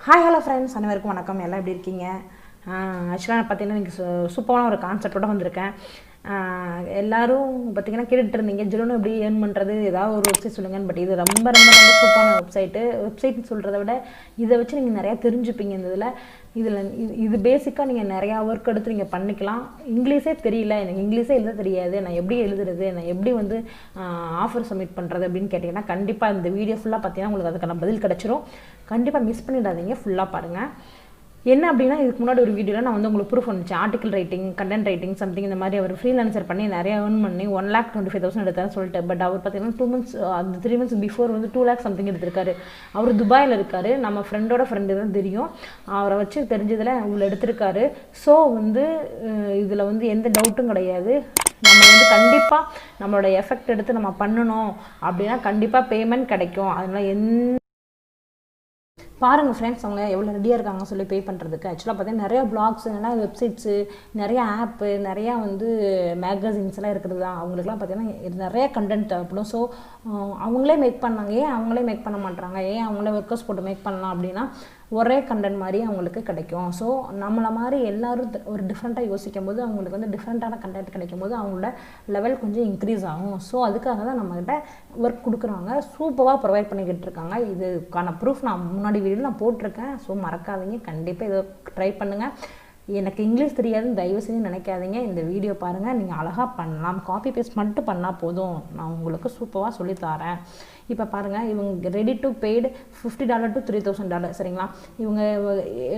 Hi hello friends, அனைவருக்கும் வணக்கம். எல்லாம் எப்படி இருக்கீங்க? ஆக்சுவலாக நான் பார்த்தீங்கன்னா இன்றைக்கி சூப்பரான ஒரு கான்செப்டோட வந்திருக்கேன். எல்லோரும் பார்த்தீங்கன்னா கேட்டுட்டு இருந்தீங்க, ஜிலோன்னு எப்படி ஏர்ன் பண்ணுறது, ஏதாவது ஒரு வெப்சைட் சொல்லுங்கன்னு. பட் இது ரொம்ப ரொம்ப ரொம்ப சூப்பரான வெப்சைட்னு சொல்கிறத விட இதை வச்சு நீங்கள் நிறையா தெரிஞ்சுப்பீங்க. இதில் இது பேசிக்காக நீங்கள் நிறையா ஒர்க் எடுத்து நீங்கள் பண்ணிக்கலாம். இங்கிலீஷே தெரியல, எனக்கு இங்கிலீஷே எழுத தெரியாது, நான் எப்படி எழுதுறது, நான் எப்படி ஆஃபர் சப்மிட் பண்ணுறது அப்படின்னு கேட்டிங்கன்னா கண்டிப்பாக இந்த வீடியோ ஃபுல்லாக பார்த்தீங்கன்னா உங்களுக்கு அதுக்கான பதில் கிடச்சிரும். கண்டிப்பாக மிஸ் பண்ணிடாதீங்க, ஃபுல்லாக பாருங்கள். என்ன அப்படின்னா, இதுக்கு முன்னாடி ஒரு வீடியோவில் நான் உங்களுக்கு ப்ரூஃப் வந்துச்சு. Article writing, content writing something இந்த மாதிரி அவர் ஃப்ரீலான்சர் பண்ணி நிறையா ஏர்ன் பண்ணி 1,25,000 எடுத்தான்னு சொல்லிட்டு. பட் அவர் பார்த்தீங்கன்னா 2 months அந்த 3 months பிஃபோர் 2 lakh சம்திங் எடுத்திருக்காரு. அவர் துபாயில் இருக்கார். நம்ம ஃப்ரெண்டோட ஃப்ரெண்டு தான் தெரியும். அவரை வச்சு தெரிஞ்சதில் இவ்வளோ எடுத்திருக்காரு. ஸோ இதில் எந்த டவுட்டும் கிடையாது. நம்ம கண்டிப்பாக நம்மளோட எஃபெக்ட் எடுத்து நம்ம பண்ணணும் அப்படின்னா கண்டிப்பாக பேமெண்ட் கிடைக்கும். அதனால் பாருங்கள் ஃப்ரெண்ட்ஸ், அவங்க எவ்வளோ ரெடியாக இருக்காங்க சொல்லி பே பண்ணுறதுக்கு. ஆக்சுவலாக பார்த்தீங்கன்னா நிறையா பிளாக்ஸ், இல்லைனா வெப்சைட்ஸு, நிறையா ஆப்பு, நிறையா மேகசின்ஸ்லாம் இருக்கிறது தான். அவங்களுக்குலாம் பார்த்தீங்கன்னா நிறையா கண்டென்ட் தேவைப்படும். ஸோ அவங்களே மேக் பண்ணாங்க. ஏன் அவங்களே மேக் பண்ண மாட்டாங்க, ஏன் அவங்களே ஒர்க்கர்ஸ் போட்டு மேக் பண்ணலாம் அப்படின்னா ஒரே கண்டென்ட் மாதிரி அவங்களுக்கு கிடைக்கும். ஸோ நம்மளை மாதிரி எல்லோரும் ஒரு டிஃப்ரெண்ட்டாக யோசிக்கும் போது அவங்களுக்கு டிஃப்ரெண்ட்டான கண்டென்ட் கிடைக்கும் போது அவங்களோட லெவல் கொஞ்சம் இன்க்ரீஸ் ஆகும். ஸோ அதுக்காக தான் நம்மக்கிட்ட ஒர்க் கொடுக்குறாங்க, சூப்பராக ப்ரொவைட் பண்ணிக்கிட்டு இருக்காங்க. இதுக்கான ப்ரூஃப் நான் முன்னாடி வீடியோவில் நான் போட்டிருக்கேன். ஸோ மறக்காதீங்க, கண்டிப்பாக இதை ட்ரை பண்ணுங்கள். எனக்கு இங்கிலீஷ் தெரியாதுன்னு தயவு செஞ்சு நினைக்காதீங்க. இந்த வீடியோ பாருங்கள், நீங்கள் அழகாக பண்ணலாம். காப்பி பேஸ்ட் மட்டும் பண்ணால் போதும், நான் உங்களுக்கு சூப்பராக சொல்லித்தரேன். இப்போ பாருங்கள், இவங்க ரெடி டு பெய்டு $50 to $3,000. சரிங்களா? இவங்க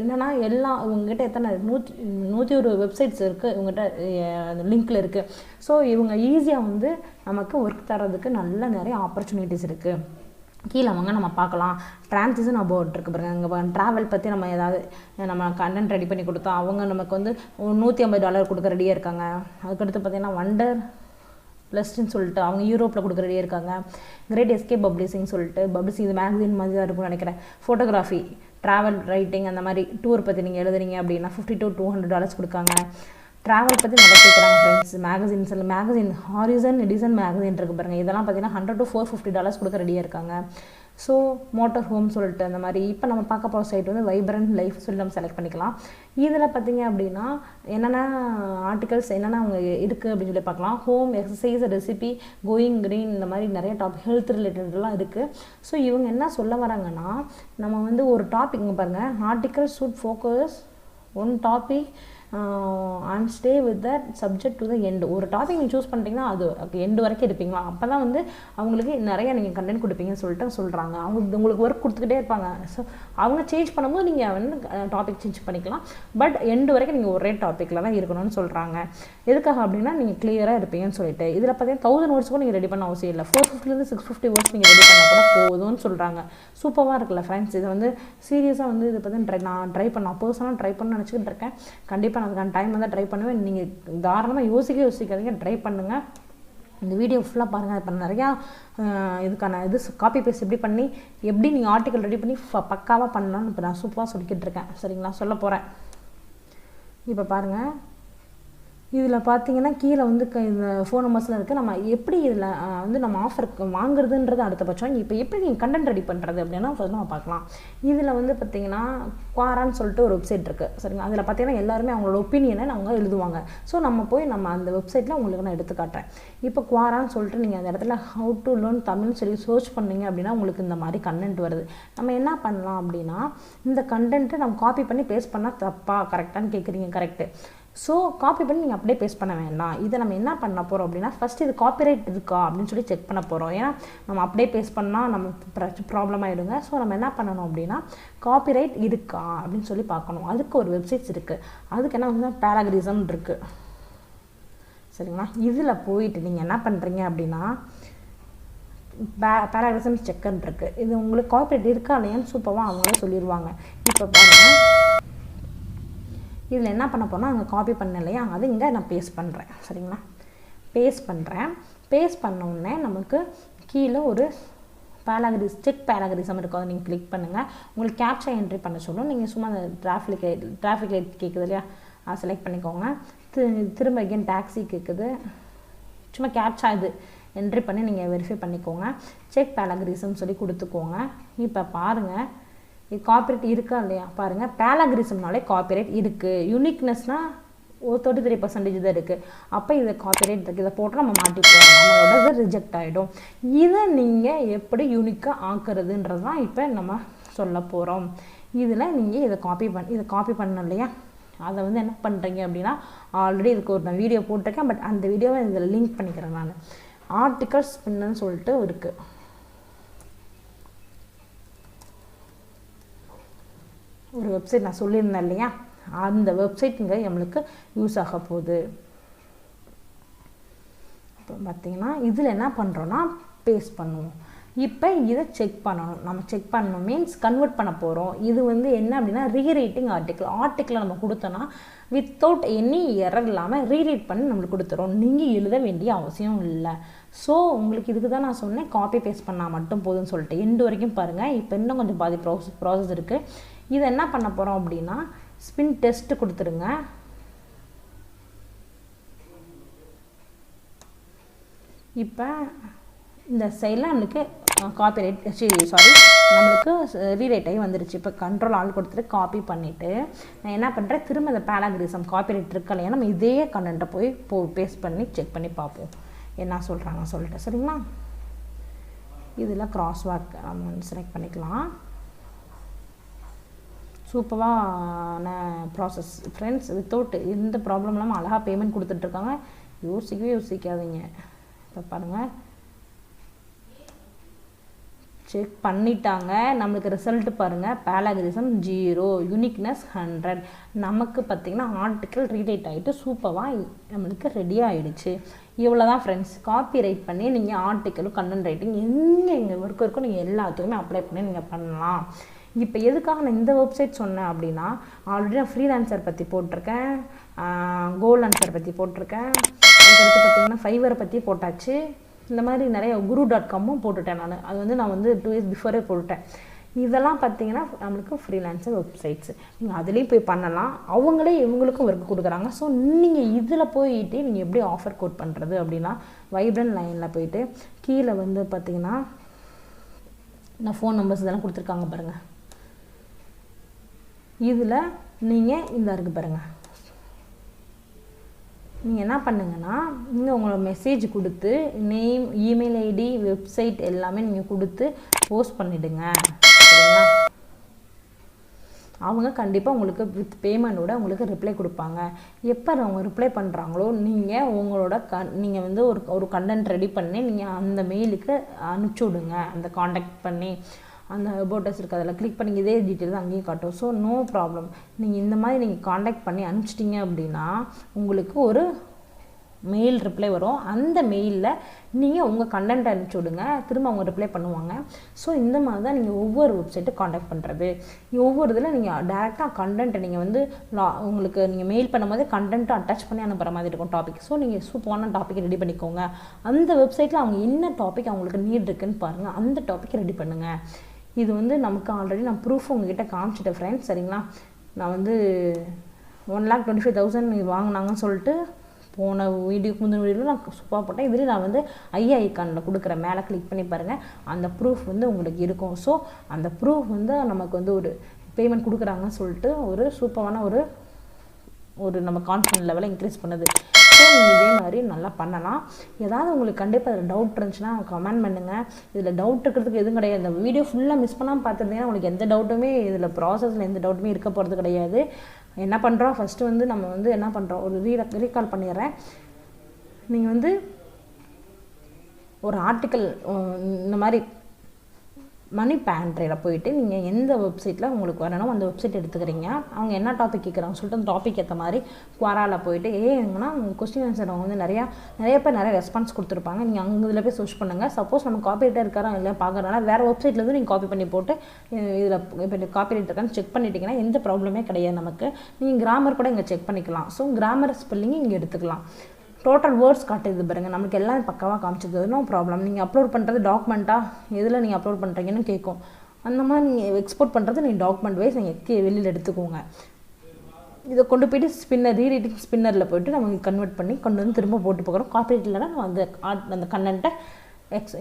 என்னென்னா இவங்ககிட்ட எத்தனை 101 வெப்சைட்ஸ் இருக்குது, இவங்ககிட்ட லிங்க்கில் இருக்குது. ஸோ இவங்க ஈஸியாக நமக்கு ஒர்க் தரதுக்கு நிறைய ஆப்பர்ச்சுனிட்டிஸ் இருக்குது. கீழே நம்ம பார்க்கலாம். டிரான்சிஷன் அபவுட் இருக்குது பாருங்கள். அங்கே ட்ராவல் பற்றி நம்ம ஏதாவது நம்ம கண்டென்ட் ரெடி பண்ணி கொடுத்தா அவங்க நமக்கு $150 கொடுக்க ரெடியாக இருக்காங்க. அதுக்கடுத்து பார்த்திங்கன்னா வண்டர் ப்ளஸ்ன்னு சொல்லிட்டு அவங்க யூரோப்பில் கொடுக்க ரெடியாக இருக்காங்க. கிரேட் எஸ்கே பப்ளிஷிங் சொல்லிட்டு பப்ளிஷிங், இது மேகசின் மாதிரி தான் இருக்கும்னு நினைக்கிறேன். ஃபோட்டோகிராஃபி, ட்ராவல் ரைட்டிங், அந்த மாதிரி டூர் பற்றி நீங்கள் எழுதுறீங்க அப்படின்னா $50 to $200 கொடுக்காங்க. ட்ராவல் பற்றி நல்லா கேட்குறாங்க friends. Magazine Harrison Edison magazine இருக்குது பாருங்கள். இதெல்லாம் பார்த்தீங்கன்னா $100 to $450 கொடுக்க ரெடியாக இருக்காங்க. ஸோ மோட்டர் ஹோம் சொல்லிட்டு அந்த மாதிரி. இப்போ நம்ம பார்க்க போகிற சைட் வைப்ரண்ட் லைஃப் சொல்லி நம்ம செலக்ட் பண்ணிக்கலாம். இதில் பார்த்தீங்க அப்படின்னா என்னென்ன ஆர்டிகல்ஸ் என்னென்ன அவங்க இருக்குது அப்படின்னு சொல்லி பார்க்கலாம். Home, exercise, recipe, going green, இந்த மாதிரி நிறைய டாபிக், ஹெல்த் ரிலேட்டட்லாம் இருக்குது. ஸோ இவங்க என்ன சொல்ல வராங்கன்னா, நம்ம ஒரு டாபிக் பாருங்கள், article should focus one topic and stay with that subject to the end. ஒரு டாபிக் நீங்கள் சூஸ் பண்ணிட்டீங்கன்னா அது எண்டு வரைக்கும் இருப்பீங்களா, அப்போ தான் அவங்களுக்கு நிறையா நீங்கள் கண்டென்ட் கொடுப்பீங்கன்னு சொல்லிட்டு சொல்கிறாங்க. உங்களுக்கு ஒர்க் கொடுத்துக்கிட்டே இருப்பாங்க. ஸோ அவங்க சேஞ்ச் பண்ணும்போது நீங்கள் டாபிக் சேஞ்ச் பண்ணிக்கலாம். பட் எண்டு வரைக்கும் நீங்கள் ஒரே டாப்பிக்கில் தான் இருக்கணும்னு சொல்கிறாங்க. எதுக்காக அப்படின்னா நீங்கள் கிளியராக இருப்பீங்கன்னு சொல்லிட்டு. இதில் பார்த்தீங்கன்னா 1000 words கூட நீங்கள் ரெடி பண்ண அவசியம் இல்லை. 450 to 650 words நீங்கள் ரெடி பண்ணால் கூட போதும்னு சொல்கிறாங்க. சூப்பராக இருக்குல்ல ஃப்ரெண்ட்ஸ்? இது சீரியஸாக இதை பற்றி நான் ட்ரை பண்ணேன், பர்சனலாக ட்ரை பண்ண நினச்சிக்கிட்டு இருக்கேன். கண்டிப்பாக நான் அதுக்கான டைம் ட்ரை பண்ணுவேன். நீங்கள் தாராளமாக யோசிக்காதீங்க, ட்ரை பண்ணுங்கள். இந்த வீடியோ ஃபுல்லாக பாருங்கள். இப்போ நிறையா இதுக்கான காப்பி பேஸ்ட் எப்படி நீங்கள் ஆர்டிக்கல் ரெடி பண்ணி பக்காவாக பண்ணலான்னு இப்போ நான் சூப்பராக சொல்லிக்கிட்டு இருக்கேன். சரிங்களா? சொல்ல போகிறேன். இப்போ பாருங்கள், இதில் பார்த்தீங்கன்னா கீழே இந்த ஃபோன் நம்பர்ஸ்லாம் இருக்குது. நம்ம எப்படி இதில் நம்ம ஆஃபருக்கு வாங்குறதுன்றது அடுத்த பட்சம். இப்போ எப்படி நீங்கள் கண்டென்ட் ரெடி பண்ணுறது அப்படின்னா நம்ம பார்க்கலாம். இதில் பார்த்தீங்கன்னா குவாரான்னு சொல்லிட்டு ஒரு வெப்சைட் இருக்குது. சரிங்களா? அதில் பார்த்தீங்கன்னா எல்லாருமே அவங்களோட ஒப்பீனியனை அவங்க எழுதுவாங்க. ஸோ நம்ம அந்த வெப்சைட்டில் உங்களுக்கு நான் எடுத்து காட்டுறேன். இப்போ குவாரான்னு சொல்லிட்டு நீங்கள் அந்த இடத்துல ஹவு டு லேர்ன் தமிழ்னு சொல்லி சர்ச் பண்ணிங்க அப்படின்னா உங்களுக்கு இந்த மாதிரி கண்டென்ட் வருது. நம்ம என்ன பண்ணலாம் அப்படின்னா, இந்த கண்டென்ட்டை நம்ம காப்பி பண்ணி பேஸ்ட் பண்ணால் தப்பா கரெக்டானு கேட்குறீங்க. கரெக்டு. ஸோ காப்பி பண்ணி நீங்கள் அப்படியே பேஸ்ட் பண்ண வேண்டாம். இதை நம்ம என்ன பண்ண போகிறோம் அப்படின்னா, ஃபஸ்ட்டு இது காப்பிரைட் இருக்கா அப்படின்னு சொல்லி செக் பண்ண போகிறோம். ஏன்னா நம்ம அப்படியே பேஸ்ட் பண்ணால் நம்ம ப்ராப்ளம் ஆகிடுங்க. ஸோ நம்ம என்ன பண்ணணும் அப்படின்னா, காப்பிரைட் இருக்கா அப்படின்னு சொல்லி பார்க்கணும். அதுக்கு ஒரு வெப்சைட்ஸ் இருக்குது. அதுக்கு என்ன பேராகிரிசம் இருக்குது. சரிங்களா? இதில் போயிட்டு நீங்கள் என்ன பண்ணுறீங்க அப்படின்னா, பேராகிரிசம் செக்கர் இருக்குது. இது உங்களுக்கு காப்பிரைட் இருக்கா இல்லையான்னு சூப்பராக அவங்களே சொல்லிடுவாங்க. இப்போ பாருங்கள், இதில் என்ன பண்ண போனால் அங்கே காப்பி பண்ண இல்லையா, அது இங்கே நான் பேஸ்ட் பண்ணுறேன். சரிங்களா? பேஸ்ட் பண்ணோடனே நமக்கு கீழே ஒரு செக் பேராகிரிசம் இருக்கும். அதை நீங்கள் கிளிக் பண்ணுங்கள். உங்களுக்கு கேப்ச்சா என்ட்ரி பண்ண சொல்லும். நீங்கள் சும்மா அந்த டிராஃபிக் லைட் கேட்குது இல்லையா, அதை செலக்ட் பண்ணிக்கோங்க. திரும்ப அகைன் டாக்ஸி கேட்குது. சும்மா கேப்ச்சா இது என்ட்ரி பண்ணி நீங்கள் வெரிஃபை பண்ணிக்கோங்க. செக் பேராகிரிசம் சொல்லி கொடுத்துக்கோங்க. இப்போ பாருங்கள், இது காப்பிரைட் இருக்கா இல்லையா பாருங்கள். பேலகிரிசம்னாலே காப்பிரைட் இருக்குது. யூனிக்னஸ்னால் ஒரு 33% தான் இருக்குது. அப்போ இதை காப்பிரைட் இருக்குது, இதை போட்டு நம்ம மாட்டிப்போம், நம்மளோட இது ரிஜெக்ட் ஆகிடும். இதை நீங்கள் எப்படி யூனிக்காக ஆக்குறதுன்றது தான் இப்போ நம்ம சொல்ல போகிறோம். இதில் நீங்கள் இதை காப்பி பண்ணணும் இல்லையா, அதை வந்து என்ன பண்ணுறீங்க அப்படின்னா, ஆல்ரெடி இதுக்கு ஒரு நான் வீடியோ போட்டிருக்கேன். பட் அந்த வீடியோவை இதில் லிங்க் பண்ணிக்கிறேன் நான். ஆர்டிக்கல் ஸ்பின்னர்னு சொல்லிட்டு இருக்குது. ஒரு வெப்சைட் நான் சொல்லியிருந்தேன் இல்லையா, அந்த வெப்சைட் இங்கே நம்மளுக்கு யூஸ் ஆக போகுது. இப்போ பார்த்திங்கன்னா இதில் என்ன பண்ணுறோன்னா பேஸ்ட் பண்ணுவோம். இப்போ இதை செக் பண்ணணும். நம்ம செக் பண்ணணும் மீன்ஸ் கன்வெர்ட் பண்ண போகிறோம். இது வந்து என்ன அப்படின்னா ரீரைட்டிங் ஆர்டிக்கிளை நம்ம கொடுத்தோன்னா வித்தவுட் எனி எரர் இல்லாமல் ரீரைட் பண்ணி நம்மளுக்கு கொடுத்துரும். நீங்கள் எழுத வேண்டிய அவசியம் இல்லை. ஸோ உங்களுக்கு இதுக்கு தான் நான் சொன்னேன் காப்பி பேஸ்ட் பண்ணால் மட்டும் போதும்னு சொல்லிட்டு. எண்டு வரைக்கும் பாருங்கள். இப்போ இன்னும் கொஞ்சம் பாதி ப்ராசஸ் இருக்குது. இதை என்ன பண்ண போகிறோம் அப்படின்னா ஸ்பின் டெஸ்ட் கொடுத்துருங்க. இப்போ இந்த சைடில் நம்மளுக்கு காப்பிரைட் நம்மளுக்கு ரீரைட் ஆகி வந்துருச்சு. இப்போ கண்ட்ரோல் ஆல் கொடுத்துட்டு காப்பி பண்ணிவிட்டு நான் என்ன பண்ணுறேன், திரும்ப இந்த பேலகிரிசம் காப்பிரைட் இருக்கு இல்லையா, நம்ம இதே கண்டென்ட்டை போய் பேஸ்ட் பண்ணி செக் பண்ணி பார்ப்போம் என்ன சொல்கிறாங்க சொல்லிட்டு. சரிங்களா, இதில் கிராஸ் வாக் நம்ம செலக்ட் பண்ணிக்கலாம். சூப்பரான ப்ராசஸ் ஃப்ரெண்ட்ஸ். வித்தவுட் எந்த ப்ராப்ளம் இல்லாமல் அழகாக பேமெண்ட் கொடுத்துட்ருக்காங்க. யோசிக்காதீங்க. இப்போ பாருங்கள், செக் பண்ணிட்டாங்க. நம்மளுக்கு ரிசல்ட் பாருங்கள், பேலகிரிசம் 0, யூனிக்னஸ் 100. நமக்கு பார்த்திங்கன்னா ஆர்டிக்கல் ரீரைட் ஆகிட்டு சூப்பராக நம்மளுக்கு ரெடி ஆகிடுச்சு. இவ்வளோ தான் ஃப்ரெண்ட்ஸ். காப்பி ரைட் பண்ணி நீங்கள் ஆர்டிக்கலும் கண்டென்ட் ரைட்டிங் எங்கே ஒர்க் இருக்கோ நீங்கள் எல்லாத்துக்குமே அப்ளை பண்ணி நீங்கள் பண்ணலாம். இப்போ எதுக்காக நான் இந்த வெப்சைட் சொன்னேன் அப்படின்னா, ஆல்ரெடி நான் ஃப்ரீலான்சர் பற்றி போட்டிருக்கேன், கோலான்சர் பற்றி போட்டிருக்கேன், அதுக்கடுத்து பார்த்திங்கன்னா ஃபைவரை பற்றி போட்டாச்சு. இந்த மாதிரி நிறைய guru.comமும் போட்டுட்டேன் நான். அது வந்து நான் வந்து 2 இயர்ஸ் பிஃபோரே போட்டுட்டேன். இதெல்லாம் பார்த்தீங்கன்னா நம்மளுக்கு ஃப்ரீலான்சர் வெப்சைட்ஸ். நீங்கள் அதுலேயும் போய் பண்ணலாம். அவங்களே இவங்களுக்கும் ஒர்க் கொடுக்குறாங்க. ஸோ நீங்கள் இதில் போயிட்டு நீங்கள் எப்படி ஆஃபர் கோட் பண்ணுறது அப்படின்னா, வைப்ரண்ட் லைனில் போயிட்டு கீழே வந்து பார்த்தீங்கன்னா நான் ஃபோன் நம்பர்ஸ் இதெல்லாம் கொடுத்துருக்காங்க பாருங்கள். இதில் நீங்கள் இந்த இருக்குது பாருங்கள். நீங்கள் என்ன பண்ணுங்கன்னா, நீங்கள் உங்களோட மெசேஜ் கொடுத்து நேம், இமெயில் ஐடி, வெப்சைட் எல்லாமே நீங்கள் கொடுத்து போஸ்ட் பண்ணிவிடுங்க. சரிங்களா, அவங்க கண்டிப்பாக உங்களுக்கு வித் பேமெண்ட்டோட உங்களுக்கு ரிப்ளை கொடுப்பாங்க. எப்போ அவங்க ரிப்ளை பண்ணுறாங்களோ நீங்கள் உங்களோட நீங்கள் வந்து ஒரு கண்டென்ட் ரெடி பண்ணி நீங்கள் அந்த மெயிலுக்கு அனுப்பிச்சி விடுங்க. அந்த காண்டாக்ட் பண்ணி அந்த அபோட்டஸ் இருக்குது அதில் கிளிக் பண்ணி இதே டீட்டெயில் தான் அங்கேயும் காட்டும். So no problem. நீங்கள் இந்த மாதிரி நீங்கள் காண்டாக்ட் பண்ணி அனுப்பிச்சிட்டிங்க அப்படின்னா உங்களுக்கு ஒரு மெயில் ரிப்ளை வரும். அந்த மெயிலில் நீங்கள் உங்கள் கண்டென்ட் அனுப்பிச்சி விடுங்க, திரும்ப அவங்க ரிப்ளை பண்ணுவாங்க. ஸோ இந்த மாதிரி தான் நீங்கள் ஒவ்வொரு வெப்சைட்டை காண்டாக்ட் பண்ணுறது. ஒவ்வொரு இதில் நீங்கள் டேரெக்டாக கண்டென்ட்டை நீங்கள் வந்து உங்களுக்கு நீங்கள் மெயில் பண்ணும்போது கண்டென்ட்டை அட்டாச் பண்ணி அனுப்புகிற மாதிரி இருக்கும் டாபிக். ஸோ நீங்கள் சூப்பரான டாப்பிக்கை ரெடி பண்ணிக்கோங்க. அந்த வெப்சைட்டில் அவங்க என்ன டாபிக் அவங்களுக்கு நீட் இருக்குதுன்னு பாருங்கள், அந்த டாப்பிக்கை ரெடி பண்ணுங்கள். இது வந்து நமக்கு ஆல்ரெடி நான் ப்ரூஃப் உங்ககிட்ட காமிச்சிட்டேன் ஃப்ரெண்ட்ஸ். சரிங்களா, நான் வந்து 1,25,000 வாங்கினாங்கன்னு சொல்லிட்டு போன முந்தின வீடியோவில் நான் சூப்பராக போட்டேன். இதுலேயும் நான் வந்து ஐக்கானில் கொடுக்குறேன், மேலே கிளிக் பண்ணி பாருங்கள். அந்த ப்ரூஃப் வந்து உங்களுக்கு இருக்கும். ஸோ அந்த ப்ரூஃப் வந்து நமக்கு வந்து ஒரு பேமெண்ட் கொடுக்குறாங்கன்னு சொல்லிட்டு ஒரு சூப்பரான ஒரு நம்ம கான்ஃபிடன்ட் லெவலை இன்க்ரீஸ் பண்ணுது. ஸோ நீங்கள் இதே மாதிரி நல்லா பண்ணலாம். ஏதாவது உங்களுக்கு கண்டிப்பாக அதில் டவுட் இருந்துச்சுன்னா கமெண்ட் பண்ணுங்கள். இதில் டவுட் இருக்கிறதுக்கு எதுவும் கிடையாது. இந்த வீடியோ ஃபுல்லாக மிஸ் பண்ணாமல் பார்த்துருந்தீங்கன்னா உங்களுக்கு எந்த டவுட்டுமே இதில் ப்ராசஸில் எந்த டவுட்டுமே இருக்க போகிறது கிடையாது. என்ன பண்ணுறோம், ஃபஸ்ட்டு வந்து நம்ம வந்து என்ன பண்ணுறோம், ஒரு ரீகால் பண்ணிடுறேன். நீங்கள் வந்து ஒரு ஆர்டிக்கல் இந்த மாதிரி மணி பேண்ட்ரியில் போயிட்டு நீங்கள் எந்த வெப்சைட்டில் உங்களுக்கு வரணும் அந்த வெப்சைட் எடுத்துக்கிறீங்க. அவங்க என்ன டாபிக் கேட்குறாங்க சொல்லிட்டு அந்த டாபிக் ஏற்ற மாதிரி குவாராவில் போயிட்டு ஏன்னா கொஸ்டின் ஆன்சர் அவங்க வந்து நிறைய பேர் நிறைய ரெஸ்பான்ஸ் கொடுத்துருப்பாங்க. நீங்கள் அங்கே இதில் போய் சர்ச் பண்ணுங்கள். சப்போஸ் நம்ம காப்பிரைட்டாக இருக்காரா இல்லை பார்க்குறதுனால வேறு வெப்சைட்லேருந்து நீங்கள் காப்பி பண்ணி போட்டு இதில் இப்போ காப்பிரைட் இருக்கான்னு செக் பண்ணிட்டீங்கன்னா எந்த ப்ராப்ளமே கிடையாது நமக்கு. நீங்கள் கிராமர் கூட இங்கே செக் பண்ணிக்கலாம். ஸோ கிராமர் ஸ்பெல்லிங் இங்கே எடுத்துக்கலாம். டோட்டல் வேர்ட்ஸ் காட்டுது பாருங்கள், நமக்கு எல்லாம் பக்காவாக காமிச்சது. No problem. நீங்கள் அப்லோட் பண்ணுறது டாக்குமெண்ட்டாக எதில் நீங்கள் அப்லோட் பண்ணுறீங்கன்னு கேட்கும். அந்த மாதிரி நீங்கள் எக்ஸ்போர்ட் பண்ணுறது நீங்கள் டாக்குமெண்ட் வைஸ் நீங்கள் வெளியில் எடுத்துக்கோங்க. இதை கொண்டு போய்ட்டு ரீரைட்டிங் ஸ்பின்னரில் போய்ட்டு நம்ம கன்வெர்ட் பண்ணி கொண்டு வந்து திரும்ப போட்டு போகிறோம். காப்பிரைட் இல்லைனா நம்ம அந்த கண்டென்ட்டை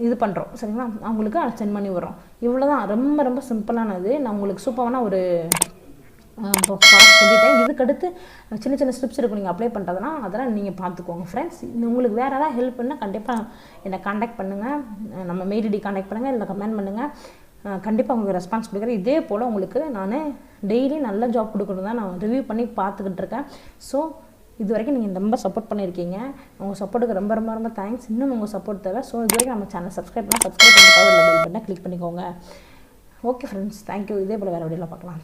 இது பண்ணுறோம் சரிங்களா, அவங்களுக்கு சென்ட் பண்ணி விடுறோம். இவ்வளோ தான், ரொம்ப ரொம்ப சிம்பிளானது. நான் உங்களுக்கு சூப்பரான ஒரு சொல்லிட்டேன். இதுக்கடுத்து சின்ன சின்ன ஸ்டெப்ஸ் இருக்கும் நீங்கள் அப்ளை பண்ணுறதுனா, அதெல்லாம் நீங்கள் பார்த்துக்கோங்க ஃப்ரெண்ட்ஸ். உங்களுக்கு வேறு ஏதாவது ஹெல்ப் பண்ணால் கண்டிப்பாக என்னை காண்டாக்ட் பண்ணுங்கள், நம்ம மெயில் ஐடி காண்டாக்ட் பண்ணுங்கள், இல்லை கமெண்ட் பண்ணுங்கள். கண்டிப்பாக உங்களுக்கு ரெஸ்பான்ஸ் கொடுக்குறேன். இதே போல் உங்களுக்கு நான் டெய்லி நல்ல ஜாப் கொடுக்கணும் தான் நான் ரிவ்யூ பண்ணி பார்த்துக்கிட்டு இருக்கேன். ஸோ இது வரைக்கும் நீங்கள் ரொம்ப சப்போர்ட் பண்ணியிருக்கீங்க. உங்கள் சப்போர்ட்டுக்கு ரொம்ப ரொம்ப ரொம்ப தேங்க்ஸ். இன்னும் உங்கள் சப்போர்ட் தேவை. ஸோ இது வரைக்கும் நம்ம சேனல் சப்ஸ்கிரைப் பண்ணிட்டு பெல் பட்டனை கிளிக் பண்ணிக்கோங்க. Okay friends, thank you. இதே போல் வேறு வீடியோவில் பார்க்கலாம்.